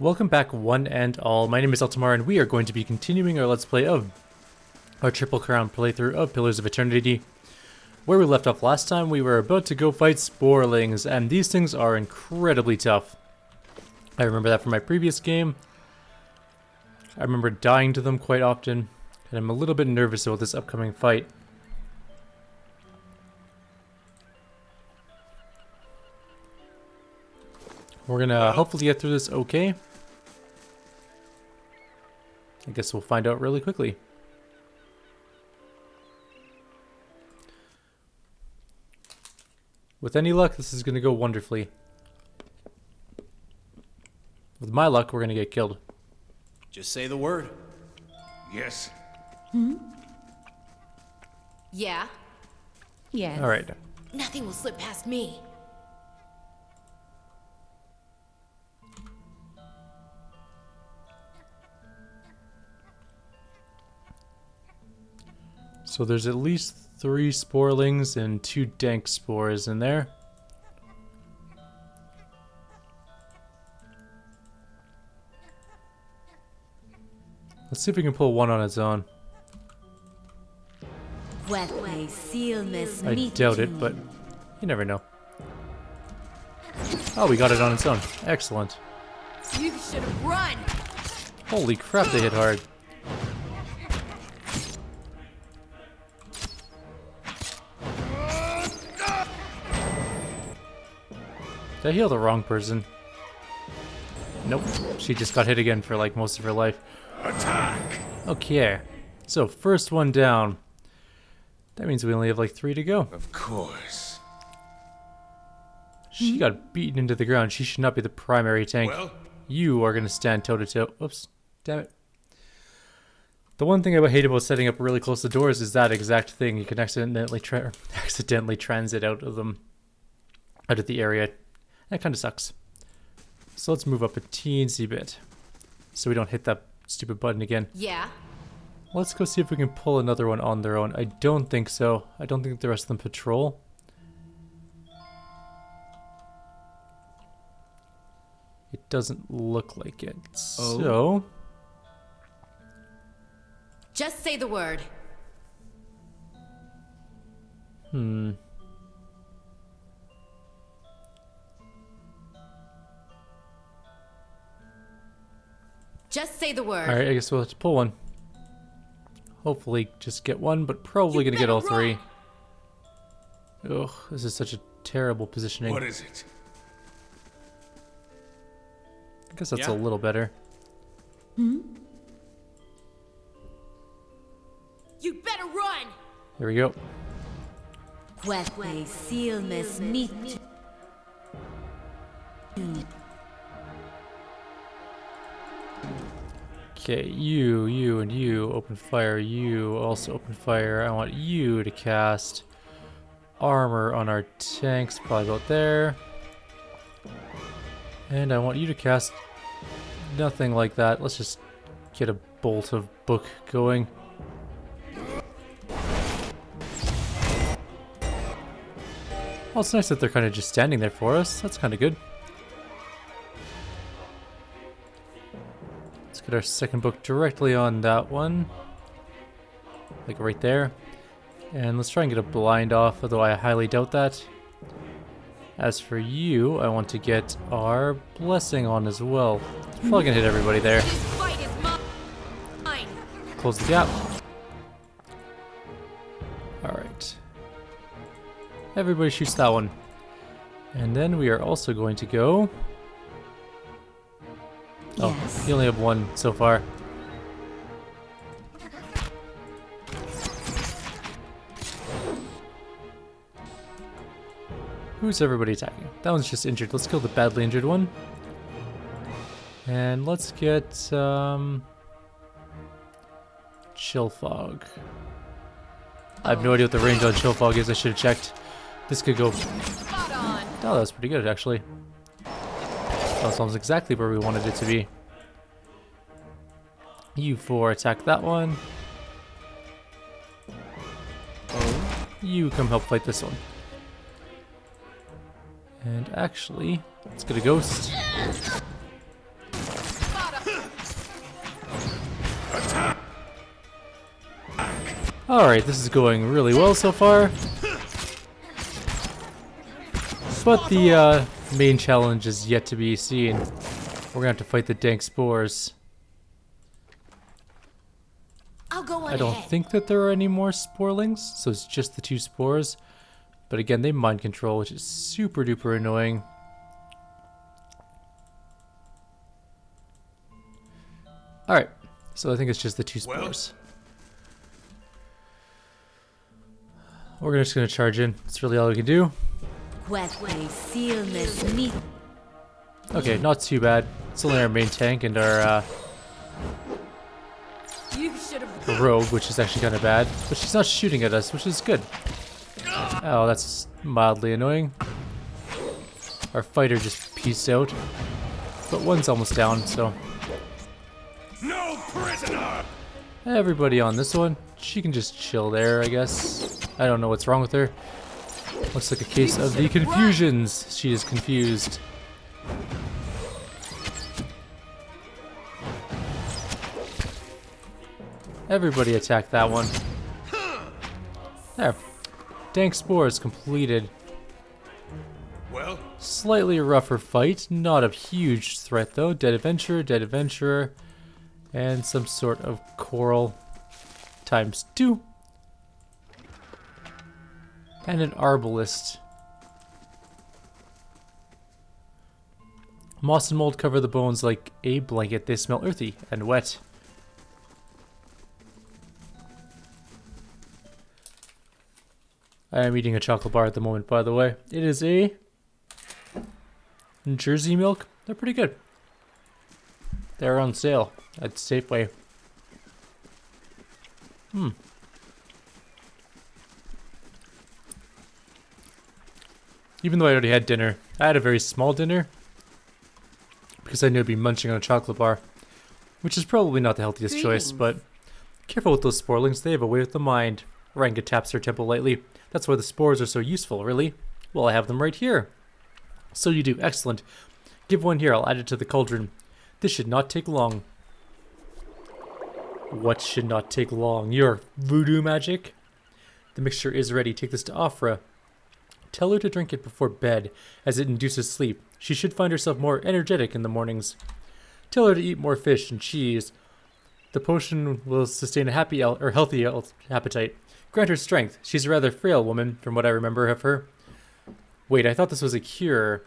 Welcome back one and all, my name is Eltimar and we are going to be continuing our Let's Play of our Triple Crown playthrough of Pillars of Eternity. Where we left off last time, we were about to go fight sporelings, and these things are incredibly tough. I remember that from my previous game. I remember dying to them quite often, and I'm a little bit nervous about this upcoming fight. We're gonna hopefully get through this okay. I guess we'll find out really quickly. With any luck, this is gonna go wonderfully. With my luck, we're gonna get killed. Just say the word. Yes. Yeah? Yes. Alright. Nothing will slip past me. So there's at least 3 sporelings and 2 dank spores in there. Let's see if we can pull one on its own. I doubt it, but you never know. Oh, we got it on its own. Excellent. You should have run! Holy crap, they hit hard. Did I heal the wrong person? Nope. She just got hit again for like most of her life. Attack! Okay. So first one down. That means we only have like 3 to go. Of course. She got beaten into the ground. She should not be the primary tank. Well? You are going to stand toe to toe. Oops. Damn it. The one thing I hate about setting up really close to doors is that exact thing. You can accidentally transit out of them. Out of the area. That kind of sucks. So let's move up a teensy bit. So we don't hit that stupid button again. Yeah? Let's go see if we can pull another one on their own. I don't think so. I don't think the rest of them patrol. It doesn't look like it. So... Just say the word. Just say the word. Alright, I guess we'll have to pull one. Hopefully just get one, but probably gonna get all 3. Ugh, this is such a terrible positioning. What is it? I guess that's a little better. You better run! Here we go. Okay, you, and you open fire. You also open fire. I want you to cast armor on our tanks, probably about there. And I want you to cast nothing like that. Let's just get a bolt of book going. Well, it's nice that they're kind of just standing there for us. That's kind of good. Let's get our second book directly on that one. Like right there. And let's try and get a blind off, although I highly doubt that. As for you, I want to get our blessing on as well. Probably gonna hit everybody there. This fight is mine! Close the gap. Alright. Everybody shoots that one. And then we are also going to go... Oh, you only have 1 so far. Who's everybody attacking? That one's just injured. Let's kill the badly injured one. And let's get, Chill Fog. I have no idea what the range on Chill Fog is. I should have checked. This could go... Spot on! Oh, that's pretty good, actually. That's almost exactly where we wanted it to be. You 4 attack that one. You come help fight this one. And actually, let's get a ghost. Alright, this is going really well so far. But the main challenge is yet to be seen. We're gonna have to fight the dank spores. I'll go on I don't ahead. think that there are any more sporelings, so it's just the 2 spores. But again, they mind control, which is super duper annoying. Alright, so I think it's just the 2 spores. We're just gonna charge in. That's really all we can do. Okay, not too bad. It's only our main tank and our You should have. rogue, which is actually kind of bad. But she's not shooting at us, which is good. Oh, that's mildly annoying. Our fighter just pieced out. But one's almost down, so... No prisoner! Everybody on this one. She can just chill there, I guess. I don't know what's wrong with her. Looks like a case of the confusions. She is confused. Everybody attack that one. There. Dank spores completed. Well, Slightly rougher fight. Not a huge threat though. Dead adventurer, and some sort of coral times 2. And an arbalist. Moss and mold cover the bones like a blanket. They smell earthy and wet. I am eating a chocolate bar at the moment, by the way. It is a Jersey milk. They're pretty good. They're on sale at Safeway. Even though I already had dinner, I had a very small dinner because I knew I'd be munching on a chocolate bar, which is probably not the healthiest choice, but careful with those sporelings. They have a way with the mind. Ranga taps her temple lightly. That's why the spores are so useful, really. Well, I have them right here. So you do. Excellent. Give one here. I'll add it to the cauldron. This should not take long. What should not take long? Your voodoo magic? The mixture is ready. Take this to Afra. Tell her to drink it before bed, as it induces sleep. She should find herself more energetic in the mornings. Tell her to eat more fish and cheese. The potion will sustain a healthy appetite. Grant her strength. She's a rather frail woman, from what I remember of her. Wait, I thought this was a cure.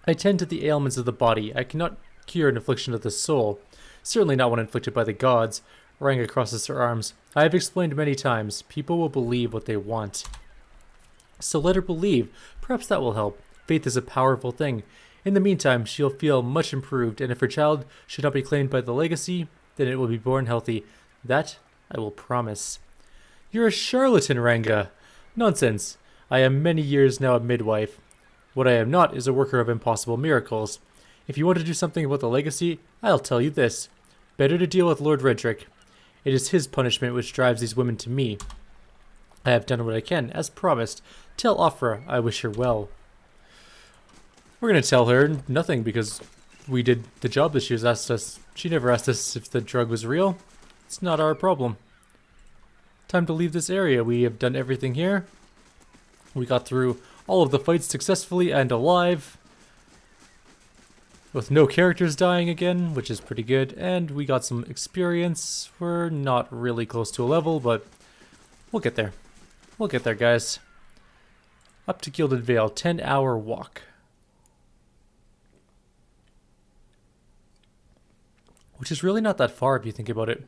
I tend to the ailments of the body. I cannot cure an affliction of the soul. Certainly not one inflicted by the gods. Ranga crosses her arms. I have explained many times. People will believe what they want. So let her believe. Perhaps that will help. Faith is a powerful thing. In the meantime, she'll feel much improved, and if her child should not be claimed by the legacy, then it will be born healthy. That I will promise. You're a charlatan, Ranga. Nonsense. I am many years now a midwife. What I am not is a worker of impossible miracles. If you want to do something about the legacy, I'll tell you this. Better to deal with Lord Redrick. It is his punishment which drives these women to me. I have done what I can, as promised. Tell Afra I wish her well. We're going to tell her nothing because we did the job that she was asked us. She never asked us if the drug was real. It's not our problem. Time to leave this area. We have done everything here. We got through all of the fights successfully and alive. With no characters dying again, which is pretty good. And we got some experience. We're not really close to a level, but we'll get there. We'll get there, guys. Up to Gilded Vale, 10-hour walk. Which is really not that far if you think about it.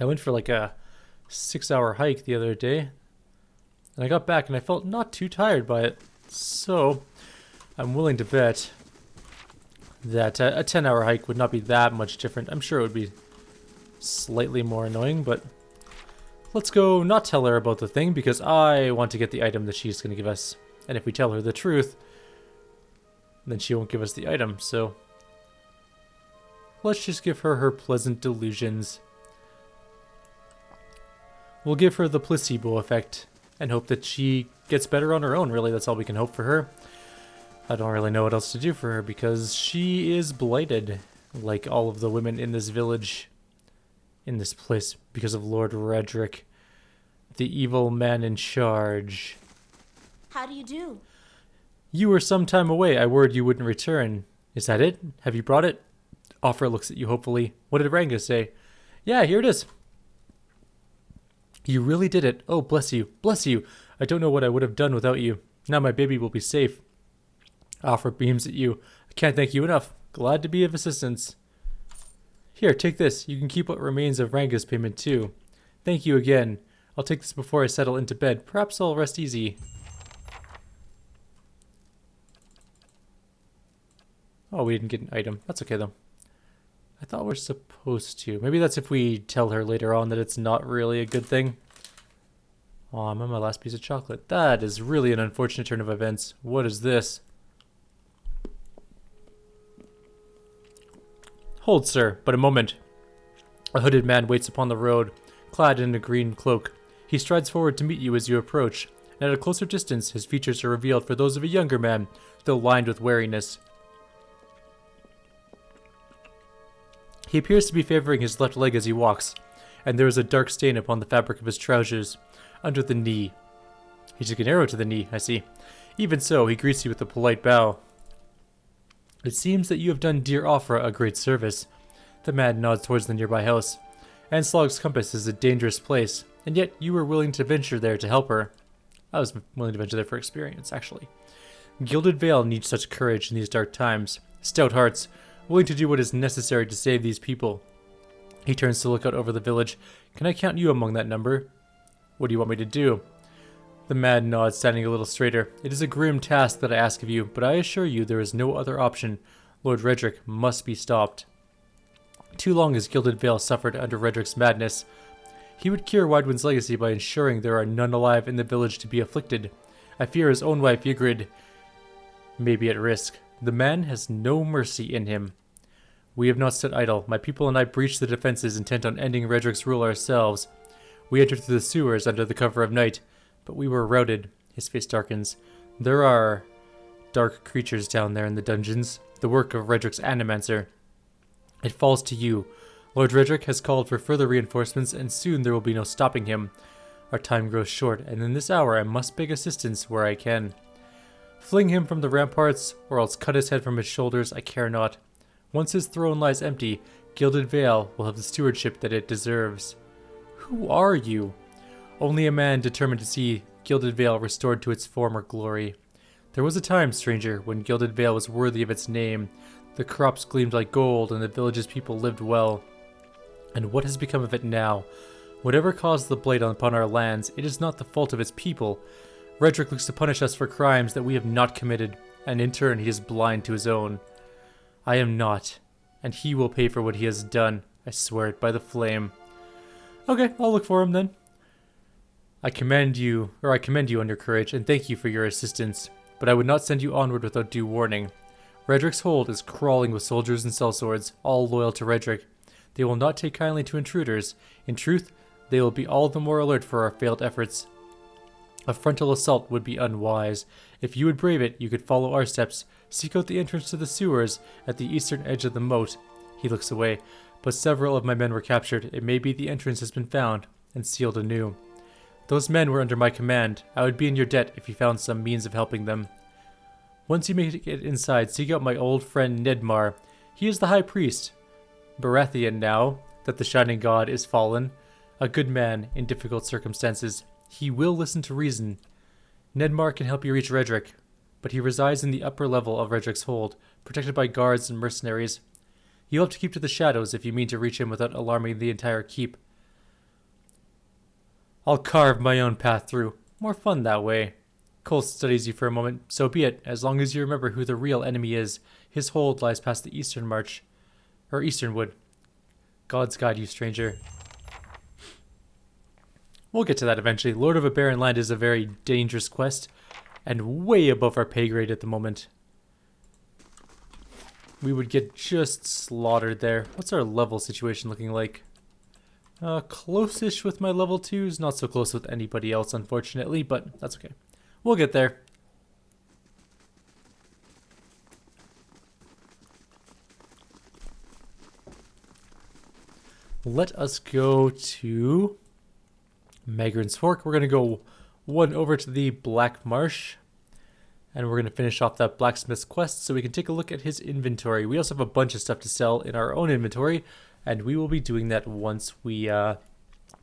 I went for like a 6-hour hike the other day. And I got back and I felt not too tired by it. So, I'm willing to bet that a 10-hour hike would not be that much different. I'm sure it would be slightly more annoying, but let's go not tell her about the thing because I want to get the item that she's going to give us. And if we tell her the truth, then she won't give us the item, so let's just give her her pleasant delusions. We'll give her the placebo effect and hope that she gets better on her own, really. That's all we can hope for her. I don't really know what else to do for her because she is blighted, like all of the women in this village. in this place because of Lord Redrick, the evil man in charge. How do you do? You were some time away. I worried you wouldn't return. Is that it? Have you brought it? Offra looks at you hopefully. What did Ranga say? Yeah, here it is. You really did it. Oh, bless you. Bless you. I don't know what I would have done without you. Now my baby will be safe. Offra beams at you. I can't thank you enough. Glad to be of assistance. Here, take this. You can keep what remains of Ranga's payment too. Thank you again. I'll take this before I settle into bed. Perhaps I'll rest easy. Oh, we didn't get an item. That's okay though. I thought we're supposed to. Maybe that's if we tell her later on that it's not really a good thing. Oh, I'm on my last piece of chocolate. That is really an unfortunate turn of events. What is this? Hold, sir, but a moment. A hooded man waits upon the road, clad in a green cloak. He strides forward to meet you as you approach, and at a closer distance his features are revealed for those of a younger man, though lined with wariness. He appears to be favoring his left leg as he walks, and there is a dark stain upon the fabric of his trousers, under the knee. He took an arrow to the knee, I see. Even so, he greets you with a polite bow. It seems that you have done dear Offra a great service. The man nods towards the nearby house. Anslog's Compass is a dangerous place, and yet you were willing to venture there to help her. I was willing to venture there for experience, actually. Gilded Vale needs such courage in these dark times. Stout hearts, willing to do what is necessary to save these people. He turns to look out over the village. Can I count you among that number? What do you want me to do? The man nods, standing a little straighter. It is a grim task that I ask of you, but I assure you there is no other option. Lord Redrick must be stopped. Too long has Gilded Vale suffered under Redrick's madness. He would cure Widewind's legacy by ensuring there are none alive in the village to be afflicted. I fear his own wife Ygritte may be at risk. The man has no mercy in him. We have not stood idle. My people and I breached the defenses intent on ending Redrick's rule ourselves. We entered through the sewers under the cover of night, but we were routed. His face darkens. There are dark creatures down there in the dungeons, the work of Redrick's Animancer. It falls to you. Lord Redrick has called for further reinforcements, and soon there will be no stopping him. Our time grows short, and in this hour I must beg assistance where I can. Fling him from the ramparts, or else cut his head from his shoulders, I care not. Once his throne lies empty, Gilded Vale will have the stewardship that it deserves. Who are you? Only a man determined to see Gilded Vale restored to its former glory. There was a time, stranger, when Gilded Vale was worthy of its name. The crops gleamed like gold, and the village's people lived well. And what has become of it now? Whatever caused the blight upon our lands, it is not the fault of its people. Redrick looks to punish us for crimes that we have not committed, and in turn he is blind to his own. I am not, and he will pay for what he has done. I swear it by the flame. Okay, I'll look for him then. I commend you on your courage, and thank you for your assistance, but I would not send you onward without due warning. Redrick's hold is crawling with soldiers and sellswords, all loyal to Redrick. They will not take kindly to intruders. In truth, they will be all the more alert for our failed efforts. A frontal assault would be unwise. If you would brave it, you could follow our steps, seek out the entrance to the sewers at the eastern edge of the moat. He looks away, but several of my men were captured. It may be the entrance has been found and sealed anew. Those men were under my command. I would be in your debt if you found some means of helping them. Once you make it inside, seek out my old friend Nedmar. He is the high priest. Baratheon now, that the Shining God is fallen. A good man in difficult circumstances. He will listen to reason. Nedmar can help you reach Redrick, but he resides in the upper level of Redrick's hold, protected by guards and mercenaries. You'll have to keep to the shadows if you mean to reach him without alarming the entire keep. I'll carve my own path through. More fun that way. Cole studies you for a moment. So be it, as long as you remember who the real enemy is. His hold lies past the eastern march. Or eastern wood. God's guide you, stranger. We'll get to that eventually. Lord of a Barren Land is a very dangerous quest, and way above our pay grade at the moment. We would get just slaughtered there. What's our level situation looking like? Close-ish with my level 2s. Not so close with anybody else, unfortunately, but that's okay. We'll get there. Let us go to Magrin's Fork. We're going to go one over to the Black Marsh. And we're going to finish off that blacksmith's quest so we can take a look at his inventory. We also have a bunch of stuff to sell in our own inventory. And we will be doing that once we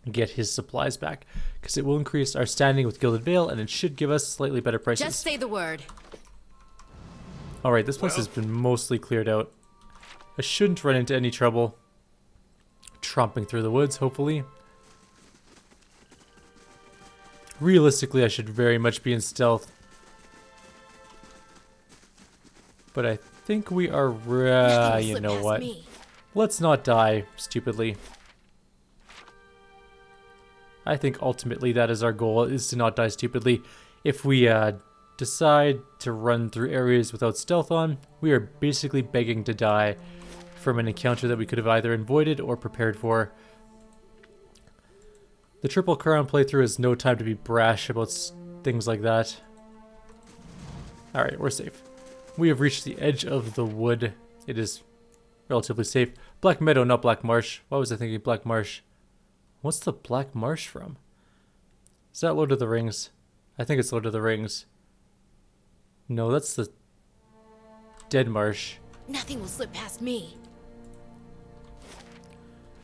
get his supplies back. Because it will increase our standing with Gilded Vale and it should give us slightly better prices. Just say the word. Alright, this place has been mostly cleared out. I shouldn't run into any trouble. Tromping through the woods, hopefully. Realistically, I should very much be in stealth. But I think we are, you know what? Let's not die stupidly. I think ultimately that is our goal, is to not die stupidly. If we decide to run through areas without stealth on, we are basically begging to die from an encounter that we could have either avoided or prepared for. The Triple Crown playthrough has no time to be brash about things like that. Alright, we're safe. We have reached the edge of the wood. It is relatively safe. Black Meadow, not Black Marsh. Why was I thinking Black Marsh? What's the Black Marsh from? Is that Lord of the Rings? I think it's Lord of the Rings. No, that's the Dead Marsh. Nothing will slip past me.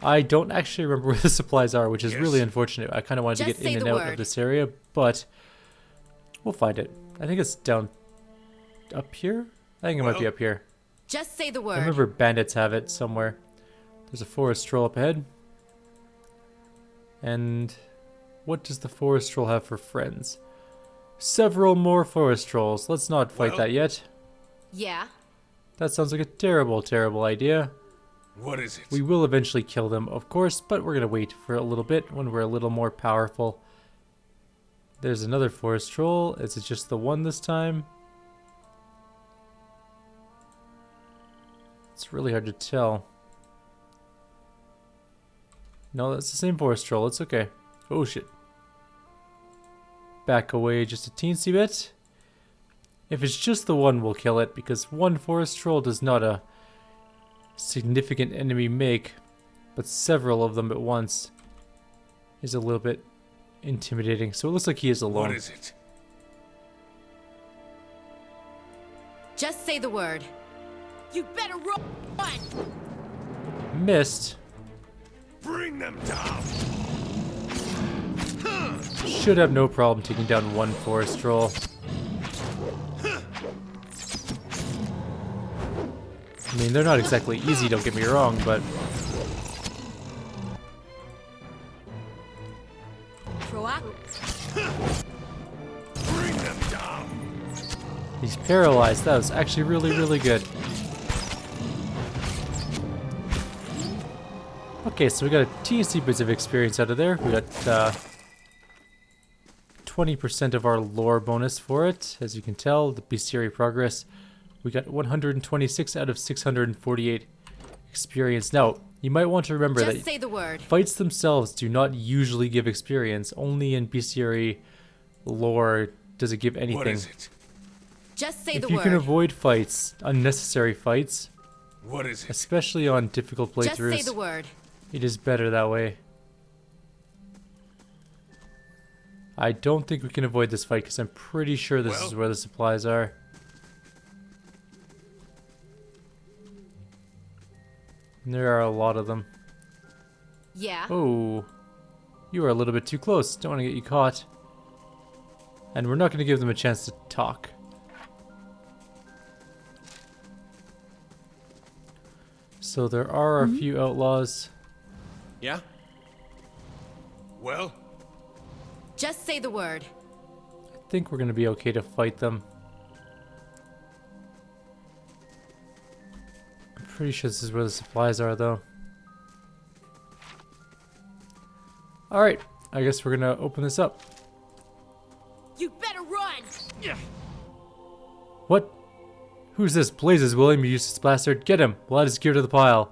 I don't actually remember where the supplies are, which is really unfortunate. I kind of wanted to Just get in and out of this area, but we'll find it. I think it's down up here? I think it might be up here. Just say the word. I remember bandits have it somewhere. There's a forest troll up ahead. And what does the forest troll have for friends? Several more forest trolls. Let's not fight that yet. Yeah. That sounds like a terrible, terrible idea. What is it? We will eventually kill them, of course, but we're going to wait for a little bit when we're a little more powerful. There's another forest troll. Is it just the one this time? It's really hard to tell. No, that's the same forest troll. It's okay. Oh, shit. Back away just a teensy bit. If it's just the one, we'll kill it, because one forest troll does not a significant enemy make, but several of them at once is a little bit intimidating. So it looks like he is alone. What is it? Just say the word. You better run! Missed. Bring them down. Should have no problem taking down one forest troll. I mean, they're not exactly easy, don't get me wrong, but Bring them down. he's paralyzed. That was actually really, really good. Okay, so we got a teensy bit of experience out of there. We got 20% of our lore bonus for it. As you can tell, the bestiary progress. We got 126 out of 648 experience. Now, you might want to remember Just that say the word. fights themselves do not usually give experience. Only in bestiary lore does it give anything. What is it? Just say If the you word. can avoid fights, unnecessary fights, What is it? especially on difficult Just say playthroughs, the word. it is better that way. I don't think we can avoid this fight because I'm pretty sure this is where the supplies are. And there are a lot of them. Yeah. Oh, you are a little bit too close. Don't want to get you caught. And we're not going to give them a chance to talk. So there are a few outlaws. Yeah? Well, Just say the word. I think we're going to be okay to fight them. I'm pretty sure this is where the supplies are, though. Alright, I guess we're going to open this up. You better run! What? Who's this? Blazes, William, you useless bastard. Get him. We'll add his gear to the pile.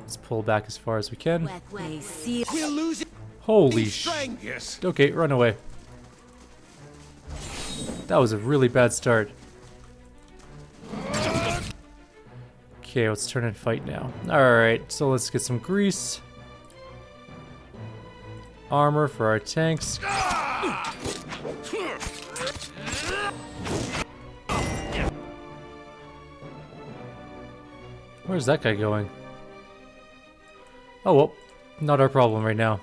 Let's pull back as far as we can. we're losing Holy strength. Yes. Okay, run away. That was a really bad start. Okay, let's turn and fight now. Alright, so let's get some grease. Armor for our tanks. Where's that guy going? Oh well, not our problem right now.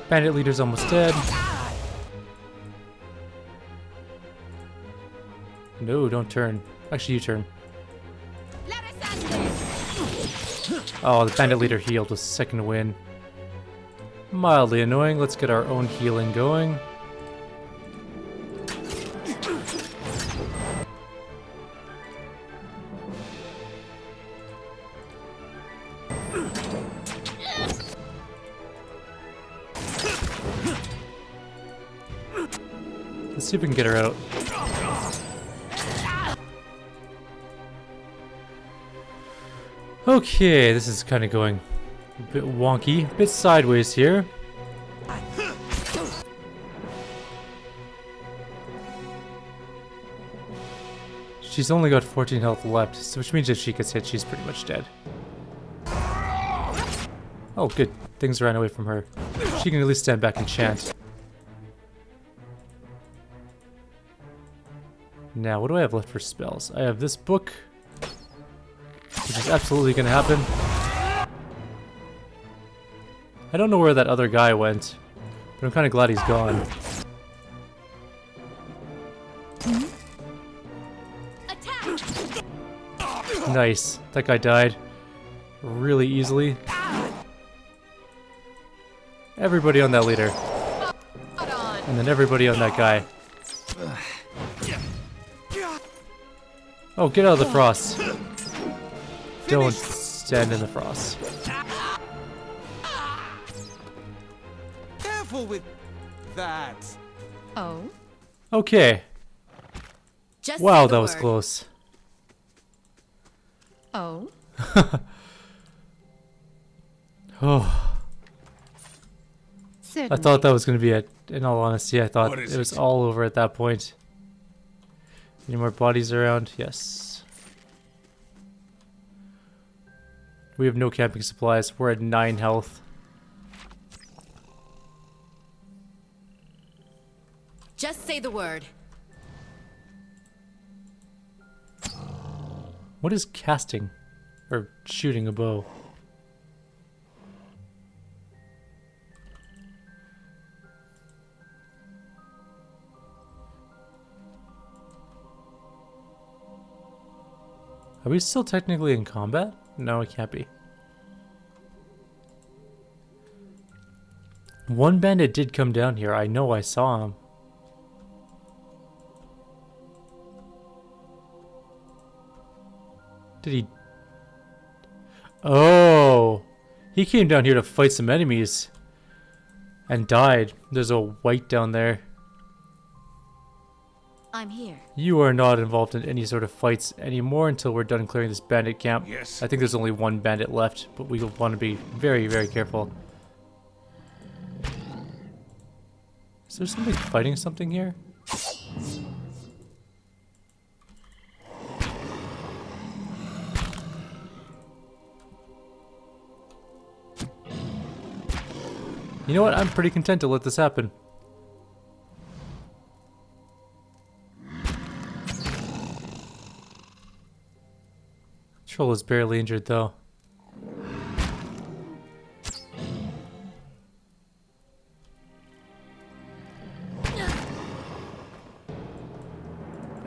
Bandit leader's almost dead. No, don't turn. Actually, you turn. Oh, the bandit leader healed with second win. Mildly annoying. Let's get our own healing going. Let's see if we can get her out. Okay, this is kind of going a bit wonky, a bit sideways here. She's only got 14 health left, so which means if she gets hit, she's pretty much dead. Oh, good. Things ran away from her. She can at least stand back and chant. Now, what do I have left for spells? I have this book, which is absolutely going to happen. I don't know where that other guy went, but I'm kind of glad he's gone. Nice. That guy died really easily. Everybody on that leader. And then everybody on that guy. Oh, get out of the frost. Don't stand in the frost. Careful with that. Oh? Okay. Just Wow, say the that was word. close. Oh? Oh, I thought that was going to be it. In all honesty, I thought What it is was it? all over at that point. Any more bodies around? Yes. We have no camping supplies. We're at 9 health. Just say the word. What is casting? Or shooting a bow? Are we still technically in combat? No, it can't be. One bandit did come down here. I know I saw him. Did he? Oh! He came down here to fight some enemies. And died. There's a white down there. I'm here. You are not involved in any sort of fights anymore until we're done clearing this bandit camp. Yes. I think there's only one bandit left, but we want to be very, very careful. Is there somebody fighting something here? You know what? I'm pretty content to let this happen. Troll is barely injured though.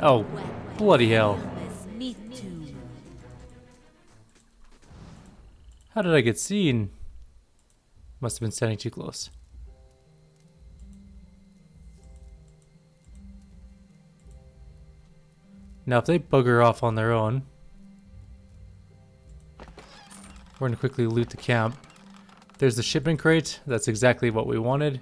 Oh, bloody hell. Me too. How did I get seen? Must have been standing too close. Now if they bugger off on their own, we're gonna quickly loot the camp. There's the shipment crate. That's exactly what we wanted.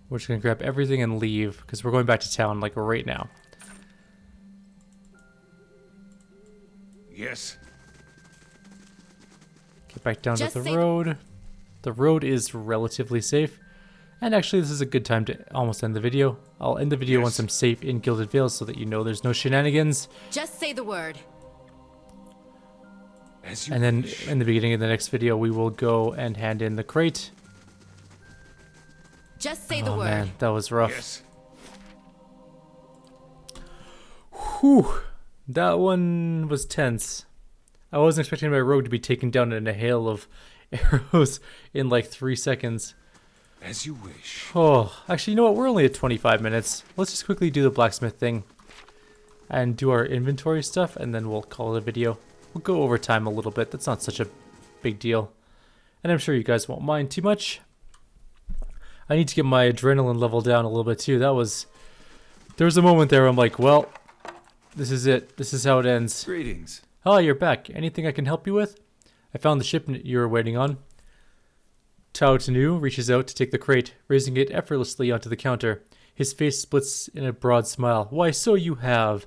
We're just gonna grab everything and leave because we're going back to town like right now. Yes. Get back down Just to the say- road. The road is relatively safe. And actually, this is a good time to almost end the video. I'll end the video Yes. once I'm safe in Gilded Vale so that you know there's no shenanigans. Just say the word. As you And then wish. in the beginning of the next video, we will go and hand in the crate. Just say the Oh word. man, that was rough. Yes. Whew. That one was tense. I wasn't expecting my rogue to be taken down in a hail of arrows in like 3 seconds. As you wish. Oh, actually, you know what? We're only at 25 minutes. Let's just quickly do the blacksmith thing and do our inventory stuff, and then we'll call it a video. We'll go over time a little bit. That's not such a big deal. And I'm sure you guys won't mind too much. I need to get my adrenaline level down a little bit too. There was a moment there where I'm like, well, this is it. This is how it ends. Greetings. Oh, you're back. Anything I can help you with? I found the ship you were waiting on. Tao Tanu reaches out to take the crate, raising it effortlessly onto the counter. His face splits in a broad smile. Why, so you have.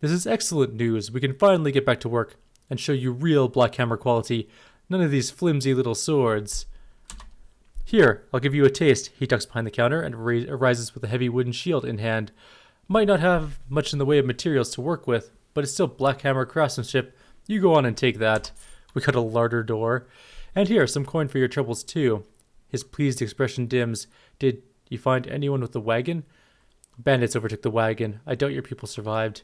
This is excellent news. We can finally get back to work and show you real Black Hammer quality. None of these flimsy little swords. Here, I'll give you a taste. He ducks behind the counter and arises with a heavy wooden shield in hand. Might not have much in the way of materials to work with, but it's still Black Hammer craftsmanship. You go on and take that. We got a larder door. And here, some coin for your troubles too. His pleased expression dims. Did you find anyone with the wagon? Bandits overtook the wagon. I doubt your people survived.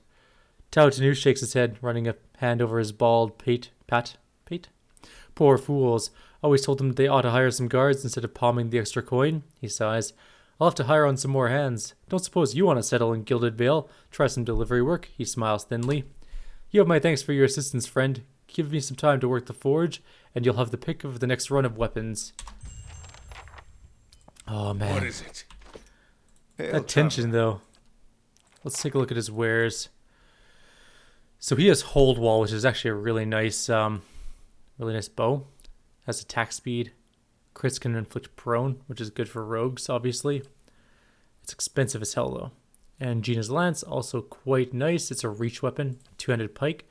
Tao Tanu shakes his head, running a hand over his bald pate. Poor fools. Always told them they ought to hire some guards instead of palming the extra coin. He sighs. I'll have to hire on some more hands. Don't suppose you want to settle in Gilded Vale? Try some delivery work. He smiles thinly. You have my thanks for your assistance, friend. Give me some time to work the forge, and you'll have the pick of the next run of weapons. Oh man. What is it? That tension though. Let's take a look at his wares. So he has Hold Wall, which is actually a really nice bow. Has attack speed. Crits can inflict prone, which is good for rogues, obviously. It's expensive as hell though. And Gina's Lance, also quite nice. It's a reach weapon, two-handed pike.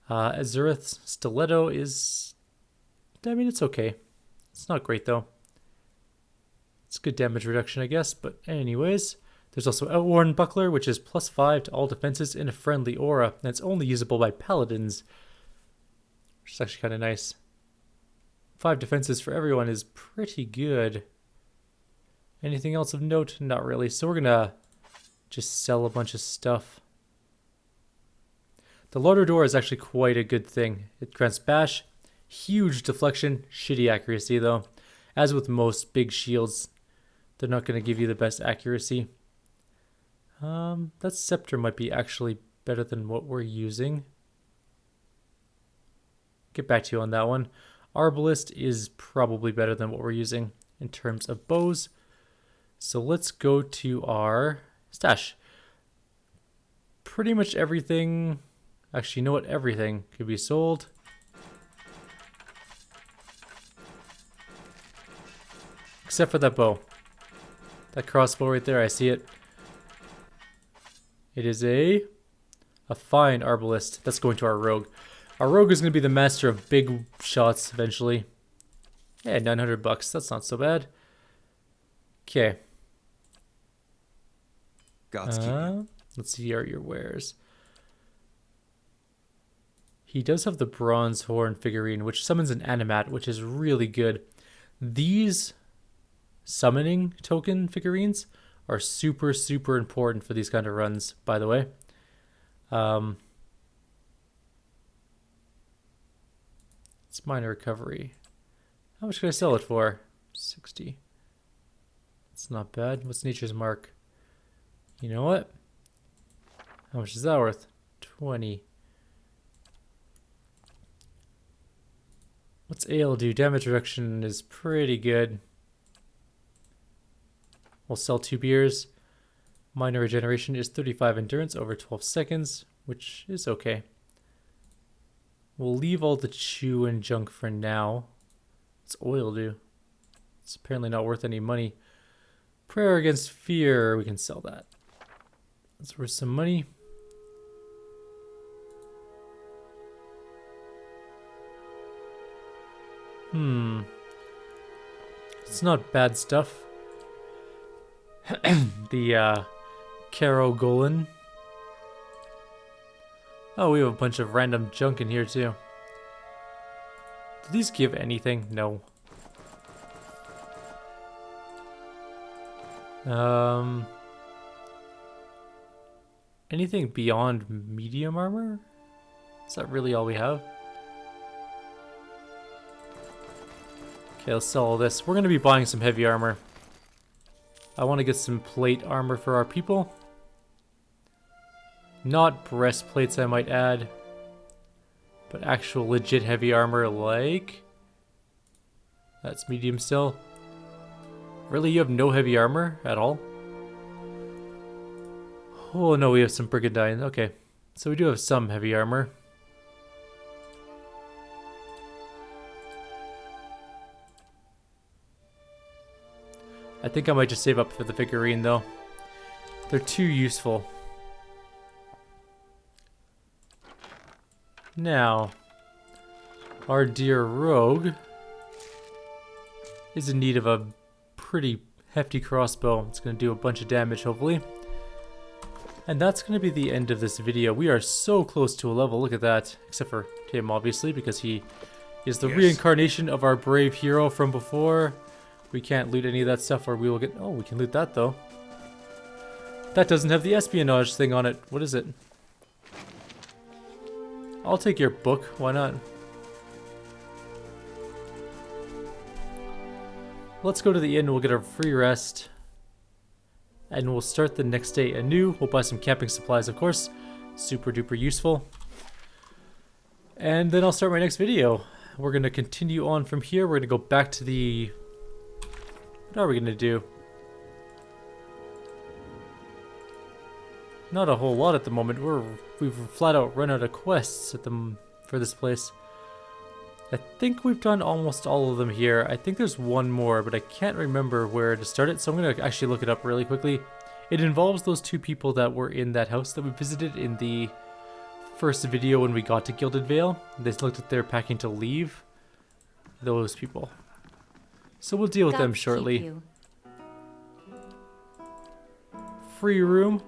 Azureth's Stiletto is, I mean, it's okay. It's not great though. It's good damage reduction, I guess. But anyways, there's also Outworn Buckler, which is +5 to all defenses in a friendly aura. And it's only usable by paladins, which is actually kind of nice. 5 defenses for everyone is pretty good. Anything else of note? Not really. So we're gonna just sell a bunch of stuff. The larder door is actually quite a good thing. It grants bash, huge deflection, shitty accuracy though. As with most big shields, they're not going to give you the best accuracy. That scepter might be actually better than what we're using. Get back to you on that one. Arbalist is probably better than what we're using in terms of bows. So let's go to our stash. Pretty much everything. Actually, you know what? Everything could be sold. Except for that bow. That crossbow right there, I see it. It is a fine arbalist. That's going to our rogue. Our rogue is going to be the master of big shots eventually. Yeah, 900 bucks. That's not so bad. Okay. Godspeed. Let's see your wares. He does have the bronze horn figurine, which summons an animat, which is really good. These summoning token figurines are super, super important for these kind of runs, by the way. It's minor recovery. How much can I sell it for? 60. It's not bad. What's Nature's Mark? You know what? How much is that worth? 20. What's Ale do? Damage reduction is pretty good. We'll sell 2 beers. Minor regeneration is 35 endurance over 12 seconds, which is okay. We'll leave all the chew and junk for now. What's oil do? It's apparently not worth any money. Prayer against fear, we can sell that. That's worth some money. It's not bad stuff. The Caro Golan. Oh, we have a bunch of random junk in here too. Do these give anything? No. Anything beyond medium armor? Is that really all we have? Okay, let's sell all this. We're going to be buying some heavy armor. I want to get some plate armor for our people. Not breastplates, I might add. But actual legit heavy armor like... That's medium still. Really, you have no heavy armor at all? Oh no, we have some brigandine. Okay, so we do have some heavy armor. I think I might just save up for the figurine though. They're too useful. Now, our dear rogue is in need of a pretty hefty crossbow. It's going to do a bunch of damage hopefully. And that's going to be the end of this video. We are so close to a level, look at that. Except for him, obviously, because he is the reincarnation of our brave hero from before. We can't loot any of that stuff or we will get... Oh, we can loot that though. That doesn't have the espionage thing on it. What is it? I'll take your book, why not? Let's go to the inn, we'll get a free rest. And we'll start the next day anew. We'll buy some camping supplies, of course. Super duper useful. And then I'll start my next video. We're going to continue on from here. We're going to go back to the... What are we going to do? Not a whole lot at the moment. We've flat out run out of quests at for this place. I think we've done almost all of them here. I think there's one more, but I can't remember where to start it, so I'm going to actually look it up really quickly. It involves those two people that were in that house that we visited in the first video when we got to Gilded Vale. They looked like they're packing to leave. Those people. So we'll deal with them shortly. Free room.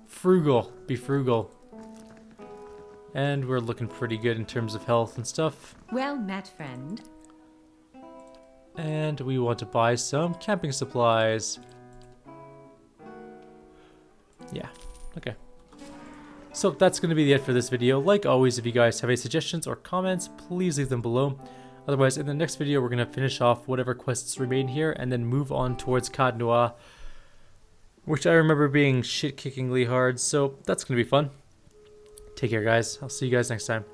Frugal. Be frugal. And we're looking pretty good in terms of health and stuff. Well met, friend. And we want to buy some camping supplies. Yeah, okay. So that's going to be the end for this video. Like always, if you guys have any suggestions or comments, please leave them below. Otherwise, in the next video, we're going to finish off whatever quests remain here and then move on towards Cad Noir, which I remember being shit-kickingly hard, so that's going to be fun. Take care, guys. I'll see you guys next time.